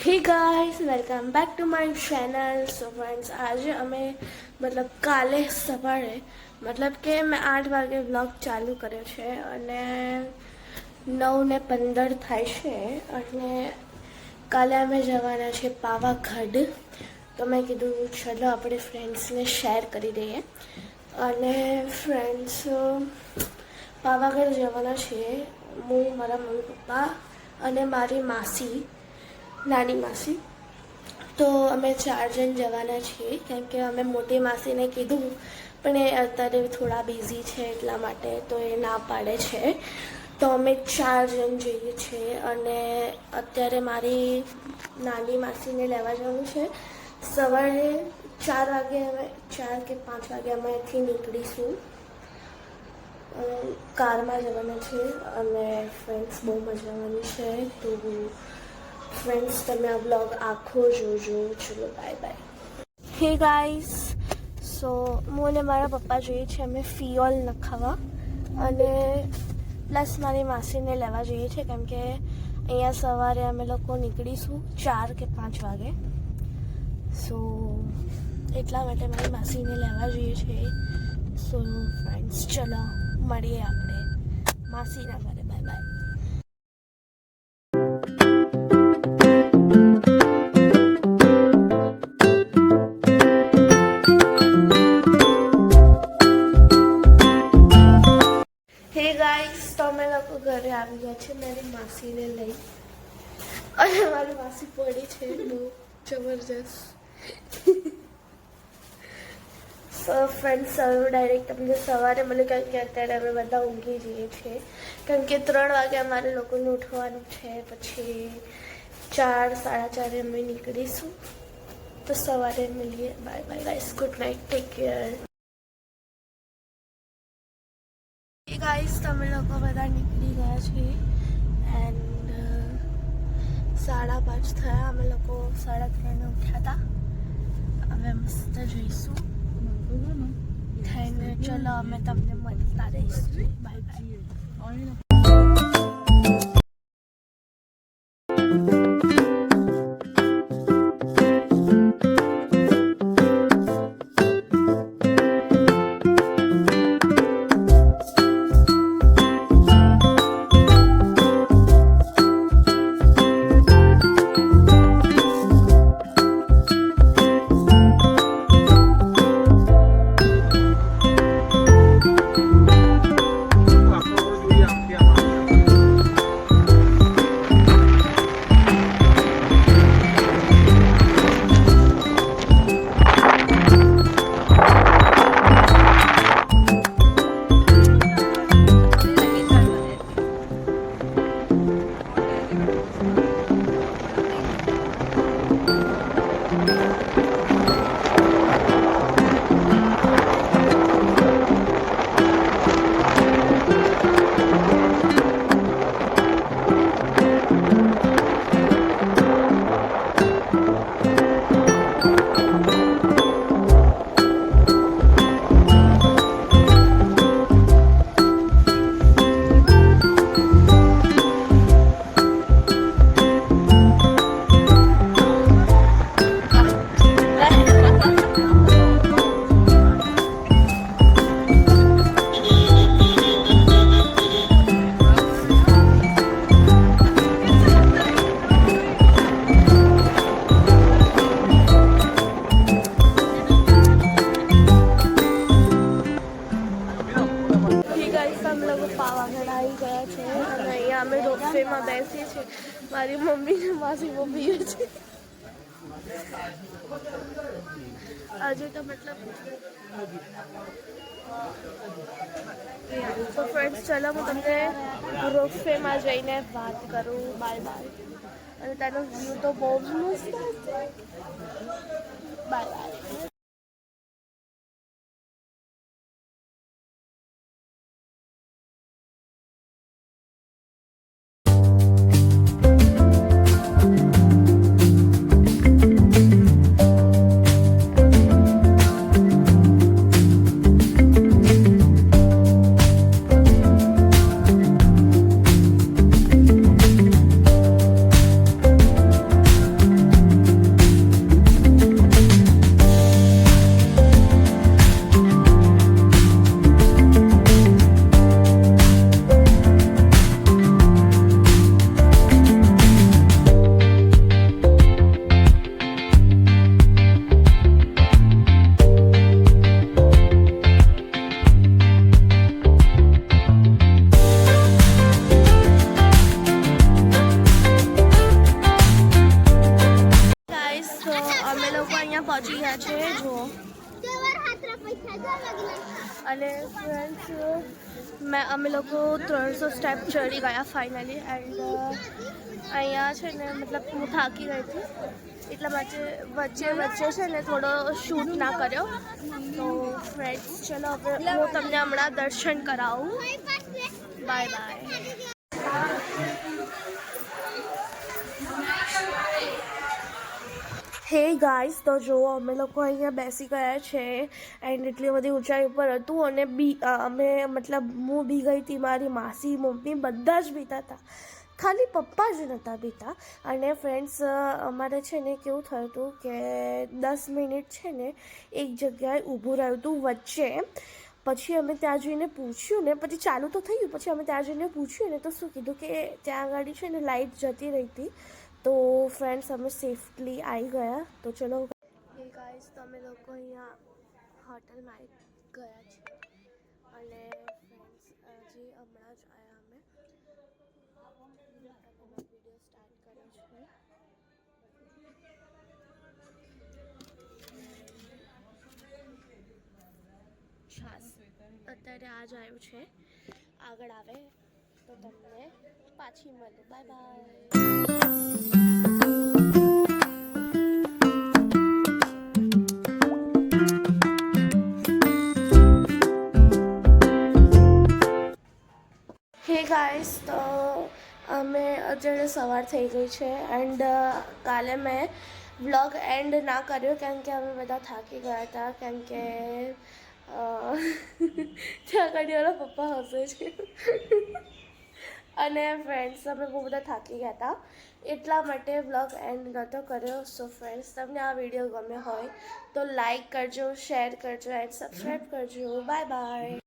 Hey guys welcome back to my channel. So friends आज અમે કાલે સવારે કે મેં 8 વાગે વ્લોગ ચાલુ કર્યો છે અને 9:15 થાય છે અને કાલે અમે જવાના છે પાવાગઢ। તો મેં કીધું ચલો આપણે ફ્રેન્ડ્સને શેર કરી દઈએ અને ફ્રેન્ડ્સ પાવાગઢ જવાના છે। હું મારા મમ્મી પપ્પા અને મારી માસી નાની માસી। તો અમે 4 જણ જવાના છીએ કેમ કે અમે મોટી માસીને કીધું પણ એ અત્યારે થોડા બિઝી છે એટલા માટે તો એ ના પાડે છે। તો અમે 4 જણ જઈએ છીએ અને અત્યારે મારી નાની માસીને લેવા જવાનું છે। સવારે 4 વાગે અમે 4 કે 5 વાગે અમે અહીંથી નીકળીશું। કારમાં જવાના છે અને ફ્રેન્ડ્સ બહુ મજા આવવાની છે। તો ફ્રેન્ડ્સ તમે આ બ્લોગ આખો જોજો। ચલો બાય બાય। હે ગાઈસ સો હું અને મારા પપ્પા જોઈએ છીએ અમે ફિયોલ નખાવા અને પ્લસ મારી માસીને લેવા જઈએ છીએ કેમ કે અહીંયા સવારે અમે લોકો નીકળીશું 4 કે 5 વાગે। સો એટલા માટે મારી માસીને લેવા જઈએ છીએ। સો ફ્રેન્ડ્સ ચલો મળીએ આપણે માસીના ઘરે। Bye bye. હે ગાઈસ તો અમે લોકો ઘરે આવી ગયા છે મારી માસીને લઈ અને મારી માસી પડી છે બહુ જબરજસ્ત। સો ફ્રેન્ડ્સ હવે ડાયરેક્ટ અમને સવારે મને કહે કે અત્યારે અમે બધા ઊંઘી જઈએ છીએ કેમ કે 3 વાગે અમારે લોકોને ઉઠવાનું છે। પછી 4 સાડા 4 અમે નીકળીશું। તો સવારે મળીએ। Bye bye guys, good night, take care. Guys તમે લોકો બધા નીકળી ગયા છીએ એન્ડ 5:30 થયા। અમે લોકો 3:30 ઉઠ્યા હતા। હવે મસ્ત જઈશું થઈને। ચલો અમે તમને મળતા રહીશું। Bye bye. પાવાગઢ આવી ગયા છે અને અહીંયા અમે રોપવેમાં બેસીએ છીએ। મારી મમ્મી ને માસી પીએ છે આજે તો તો ફ્રેન્ડ્સ ચલો હું તમને રોપવેમાં જઈને વાત કરું। Bye bye. અને તેનો વ્યૂ તો બહુ જ મસ્ત છે। Bye bye. પહોંચી ગયા છે જુઓ. અને ફ્રેન્ડ્સ અમે લોકો 300 સ્ટેપ ચડી ગયા ફાઇનલી. એન્ડ અહીંયા છે ને મતલબ હું થાકી ગઈ હતી એટલા માટે વચ્ચે છે ને થોડો શૂટ ના કર્યો. તો ફ્રેન્ડ્સ ચલો હવે હું તમને હમણાં દર્શન કરાવું. Bye bye. હે ગાઈસ, તો જો અમે લોકો અહીંયા બેસી ગયા છે એન્ડ એટલી બધી ઊંચાઈ ઉપર હતું અને અમે મતલબ હું બી ગઈ હતી, મારી માસી મમ્મી બધા જ બીતા હતા, ખાલી પપ્પા જ નહોતા બીતા. અને ફ્રેન્ડ્સ અમારે છે ને કેવું થયું હતું કે 10 મિનિટ છે ને એક જગ્યાએ ઊભું રહ્યું હતું વચ્ચે. પછી અમે ત્યાં જઈને પૂછ્યું ને, પછી ચાલુ તો થઈ ગયું, પછી અમે ત્યાં જઈને પૂછ્યું ને તો શું કીધું કે ત્યાં આગળ છે ને લાઇટ જતી રહી હતી. તો ફ્રેન્ડ્સ અમે સેફલી આવી ગયા. તો ચલો હે ગાઈસ, તો અમે લોકો અહીંયા હોટલમાં ગયા છે અને ફ્રેન્ડ્સ હજી હમણાં જ આવ્યા અમે વિડીયો સ્ટાર્ટ કર્યો છે. છાસ અત્યારે આ જ આવ્યું છે, આગળ આવે તો તમને પાછી મળે. Bye bye. હે ગાઈસ, તો અમે અત્યારે સવાર થઈ ગઈ છે એન્ડ કાલે મેં વ્લોગ એન્ડ ના કર્યો કેમ કે અમે બધા થાકી ગયા હતા. કેમ કે ત્યાં ગાડીવાળા પપ્પા હસે છે અને ફ્રેન્ડ્સ અમે બહુ બધા થાકી ગયા હતા એટલા માટે વ્લોગ એન્ડ નહોતો કર્યો. સો ફ્રેન્ડ્સ, તમને આ વિડીયો ગમ્યો હોય તો લાઈક કરજો, શેર કરજો એન્ડ સબસ્ક્રાઈબ કરજો. Bye bye.